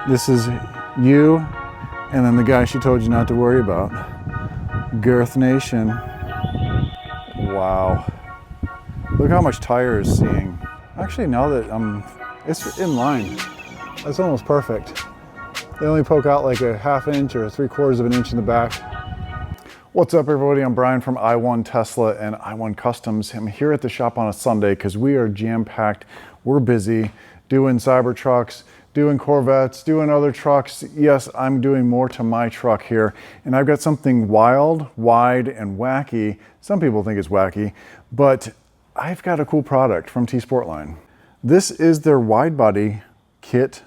This is you, and then the guy she told you not to worry about. Girth Nation. Wow. Look how much tire is seeing. Actually, now that it's in line. That's almost perfect. They only poke out like a ½ inch or 3/4 of an inch in the back. What's up, everybody? I'm Brian from I1 Tesla and I1 Customs. I'm here at the shop on a Sunday because we are jam-packed. We're busy doing CyberTrucks, doing Corvettes, doing other trucks. Yes, I'm doing more to my truck here. And I've got something wild, wide, and wacky. Some people think it's wacky, but I've got a cool product from T Tsportline. This is their wide body kit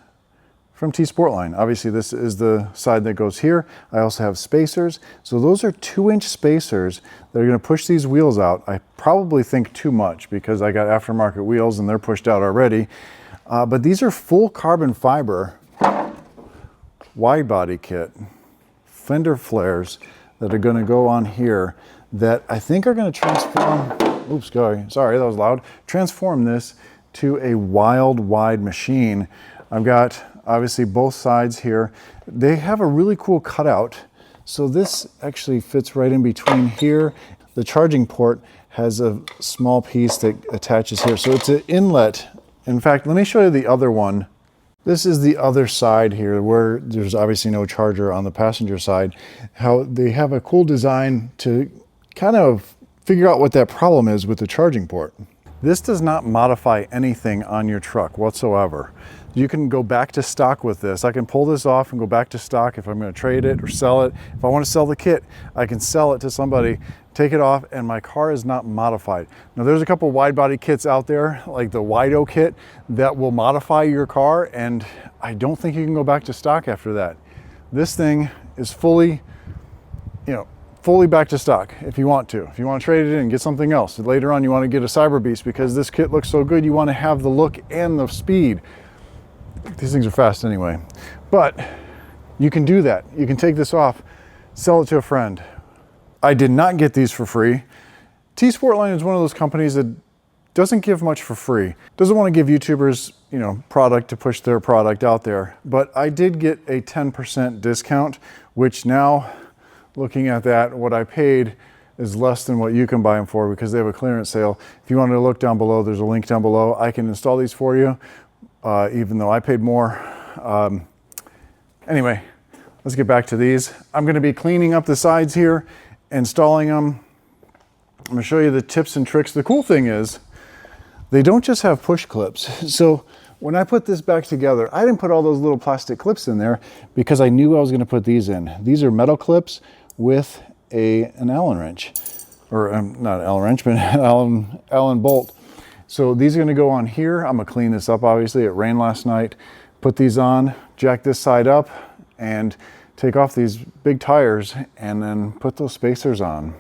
from T Tsportline. Obviously, this is the side that goes here. I also have spacers. So those are 2-inch spacers that are gonna push these wheels out. I probably think too much because I got aftermarket wheels and they're pushed out already. But these are full carbon fiber wide body kit, fender flares that are gonna go on here that I think are gonna transform, oops, sorry, that was loud. Transform this to a wild, wide machine. I've got obviously both sides here. They have a really cool cutout. So this actually fits right in between here. The charging port has a small piece that attaches here. So it's an inlet. In fact, let me show you the other one. This is the other side here where there's obviously no charger on the passenger side. How they have a cool design to kind of figure out what that problem is with the charging port. This does not modify anything on your truck whatsoever. You can go back to stock with this. I can pull this off and go back to stock if I'm going to trade it or sell it. If I want to sell the kit, I can sell it to somebody, take it off, and my car is not modified. Now there's a couple wide body kits out there, like the Wido kit, that will modify your car, and I don't think you can go back to stock after that. This thing is fully back to stock if you want to. If you want to trade it in and get something else. Later on you want to get a Cyber Beast because this kit looks so good, you want to have the look and the speed. These things are fast anyway. But you can do that. You can take this off, sell it to a friend. I did not get these for free. T Tsportline is one of those companies that doesn't give much for free. Doesn't want to give YouTubers, product to push their product out there. But I did get a 10% discount, which now, looking at that, what I paid is less than what you can buy them for because they have a clearance sale. If you want to look down below, there's a link down below. I can install these for you, even though I paid more. Anyway, let's get back to these. I'm going to be cleaning up the sides here, installing them. I'm going to show you the tips and tricks. The cool thing is they don't just have push clips. So when I put this back together, I didn't put all those little plastic clips in there because I knew I was going to put these in. These are metal clips with an Allen wrench, or not an Allen wrench, but an Allen bolt. So these are going to go on here. I'm going to clean this up. Obviously, it rained last night. Put these on, jack this side up, and take off these big tires, and then put those spacers on,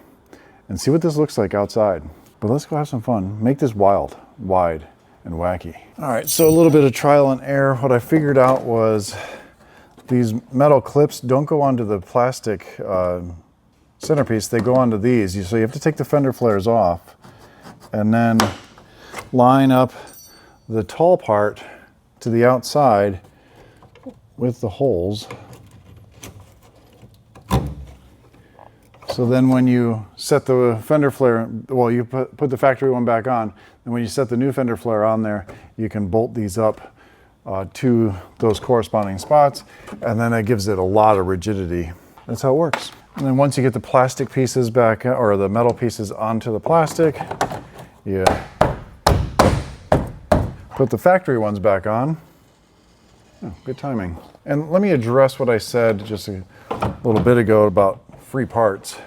and see what this looks like outside. But let's go have some fun. Make this wild, wide, and wacky. All right, so a little bit of trial and error. What I figured out was these metal clips don't go onto the plastic centerpiece. They go onto these. So you have to take the fender flares off and then line up the tall part to the outside with the holes. So then when you set the fender flare, well, you put the factory one back on, and when you set the new fender flare on there, you can bolt these up to those corresponding spots, and then it gives it a lot of rigidity. That's how it works. And then once you get the plastic pieces back, or the metal pieces onto the plastic, you put the factory ones back on. Oh, good timing. And let me address what I said just a little bit ago about free parts.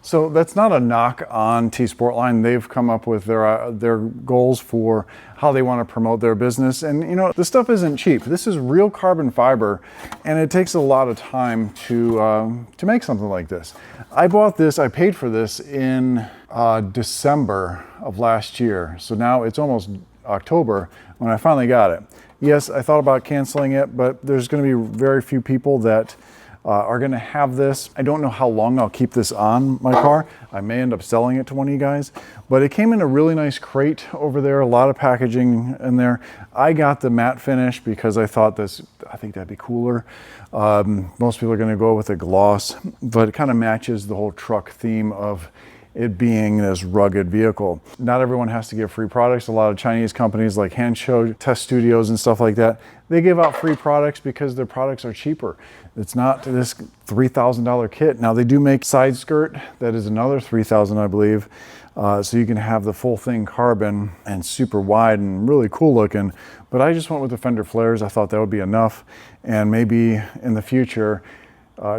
So that's not a knock on T Tsportline. They've come up with their goals for how they want to promote their business. And this stuff isn't cheap. This is real carbon fiber, and it takes a lot of time to make something like this. I bought this, I paid for this in December of last year. So now it's almost October when I finally got it. Yes, I thought about canceling it, but there's going to be very few people that are gonna have this. I don't know how long I'll keep this on my car. I may end up selling it to one of you guys, but it came in a really nice crate over there, a lot of packaging in there. I got the matte finish because I thought I think that'd be cooler. Most people are gonna go with a gloss, but it kind of matches the whole truck theme of it being this rugged vehicle. Not everyone has to give free products. A lot of Chinese companies like Hanshow test studios and stuff like that, they give out free products because their products are cheaper. It's not this $3,000 kit. Now they do make side skirt, that is another $3,000 I believe. So you can have the full thing carbon and super wide and really cool looking. But I just went with the fender flares. I thought that would be enough. And maybe in the future,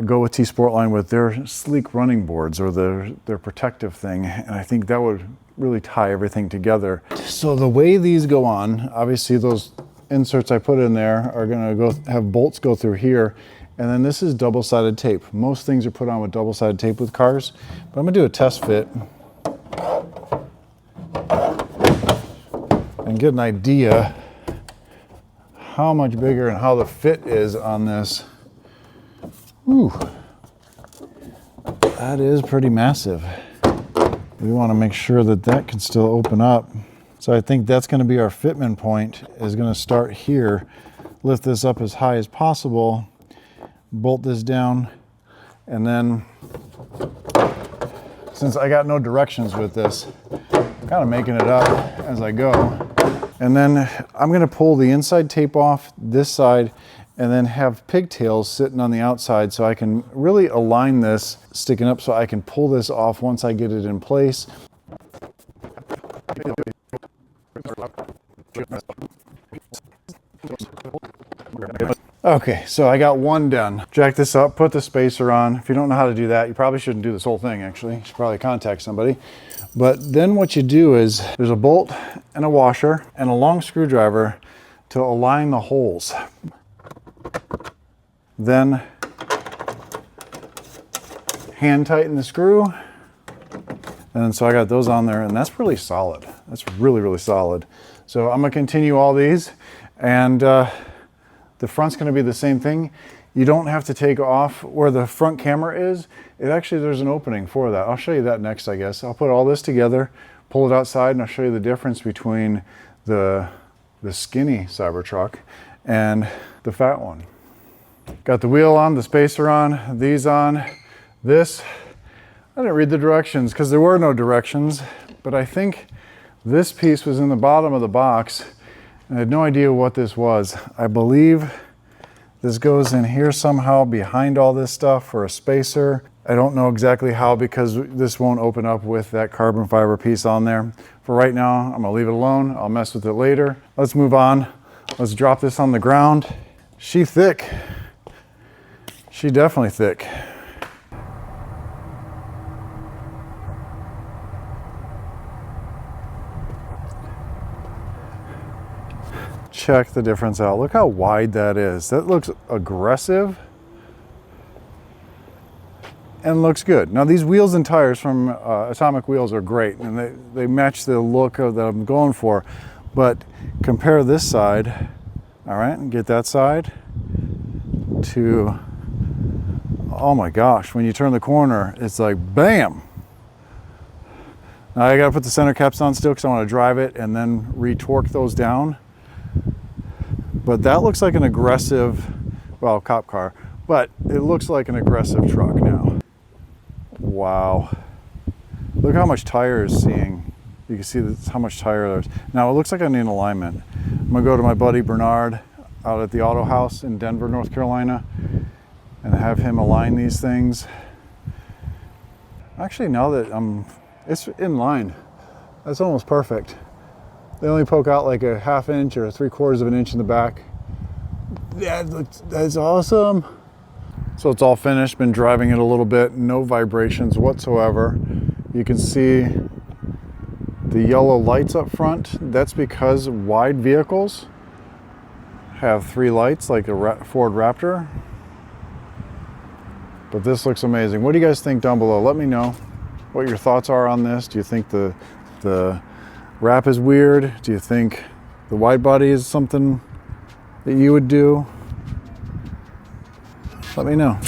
go with T Sportline with their sleek running boards or their protective thing. And I think that would really tie everything together. So the way these go on, obviously those inserts I put in there are gonna have bolts go through here. And then this is double-sided tape. Most things are put on with double-sided tape with cars, but I'm gonna do a test fit and get an idea how much bigger and how the fit is on this. Ooh, that is pretty massive. We want to make sure that that can still open up. So I think that's going to be our fitment point, is going to start here, lift this up as high as possible, bolt this down, and then since I got no directions with this, I'm kind of making it up as I go. And then I'm going to pull the inside tape off this side and then have pigtails sitting on the outside so I can really align this sticking up so I can pull this off once I get it in place. Okay, so I got one done. Jack this up, put the spacer on. If you don't know how to do that, you probably shouldn't do this whole thing actually. You should probably contact somebody. But then what you do is there's a bolt and a washer and a long screwdriver to align the holes. Then hand tighten the screw. And so I got those on there and that's really solid. That's really, really solid. So I'm gonna continue all these and the front's gonna be the same thing. You don't have to take off where the front camera is. There's an opening for that. I'll show you that next, I guess. I'll put all this together, pull it outside, and I'll show you the difference between the skinny CyberTruck and the fat one. Got the wheel on, the spacer on, these on. This, I didn't read the directions because there were no directions, but I think this piece was in the bottom of the box. I had no idea what this was. I believe this goes in here somehow behind all this stuff for a spacer. I don't know exactly how because this won't open up with that carbon fiber piece on there. For right now, I'm gonna leave it alone. I'll mess with it later. Let's move on. Let's drop this on the ground. She thick. She definitely thick. Check the difference out. Look how wide that is. That looks aggressive and looks good. Now these wheels and tires from Atomic Wheels are great and they match the look that I'm going for. But compare this side, all right, and get that side to, oh my gosh, when you turn the corner, it's like bam. Now I gotta put the center caps on still because I want to drive it and then re-torque those down. But that looks like an aggressive, well, cop car, but it looks like an aggressive truck now. Wow. Look how much tire is seeing. You can see how much tire there's. Now it looks like I need an alignment. I'm gonna go to my buddy Bernard out at the Auto House in Denver, North Carolina, and have him align these things. Actually, now that it's in line, that's almost perfect. They only poke out like a ½ inch or 3/4 of an inch in the back. That's awesome. So it's all finished, been driving it a little bit, no vibrations whatsoever. You can see the yellow lights up front. That's because wide vehicles have 3 lights like a Ford Raptor. But this looks amazing. What do you guys think down below? Let me know what your thoughts are on this. Do you think the wrap is weird? Do you think the wide body is something that you would do? Let me know.